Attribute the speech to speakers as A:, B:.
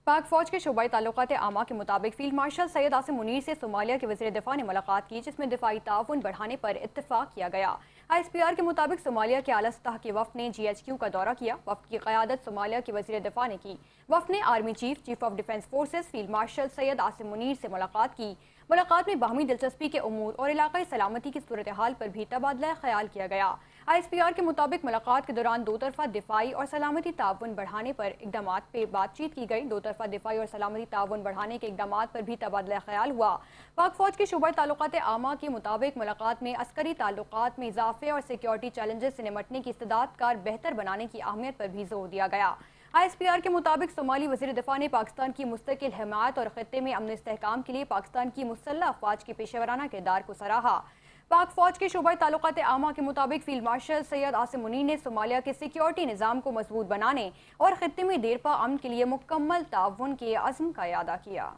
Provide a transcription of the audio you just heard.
A: पाक फौज के शोबाई ताल्लुकात आमा के मुताबिक फील्ड मार्शल सैयद आसिम मुनीर से सोमालिया के वज़ीर दिफा ने मुलाकात की, जिसमें दिफाई ताउन बढ़ाने पर इत्तफाक किया गया। ISPR के मुताबिक सोमालिया के आला सतह के वफ़द ने GHQ का दौरा किया। वफ़द की क़यादत सोमालिया के वज़ीर दिफा ने की। वफ़द ने army chief of defence forces field marshal Syed Asim Munir से मुलाकात की। मुलाकात में बाहमी दिलचस्पी के उमूर और इलाकाई सलामती की सूरत हाल पर भी तबादला ख्याल किया गया। ISPR के मुताबिक मुलाकात के दौरान दो तरफा दिफाई और सलामती ताउन बढ़ाने पर इकदामात पे बातचीत की गई। दो तरफा दिफाई और सलामती ताउन बढ़ाने के इकदामात पर भी तबादला ख्याल हुआ। पाक फौज के शोबाई ताल्लुकात आमा के मुताबिक मुलाकात में अस्करी ताल्लुकात में इजाफे और सिक्योरिटी चैलेंजेस से निमटने की इस्तेदाद कार बेहतर बनाने की अहमियत पर भी जोर दिया गया। ISPR के मुताबिक सोमाली वज़ीर दिफा ने पाकिस्तान की मुस्तकिल हिमायत और खत्ते में अमन इस्तेहकाम के लिए पाकिस्तान की मुसल्लह अफवाज के पेशेवराना किरदार को सराहा। पाक फौज के शोबाई ताल्लुकात आमा के मुताबिक फील्ड मार्शल सैयद आसिम मुनीर ने सोमालिया के सिक्योरिटी निज़ाम को मजबूत बनाने और खत्ते में देरपा अमन के लिए मुकम्मल ताउन के अज़्म का इरादा किया।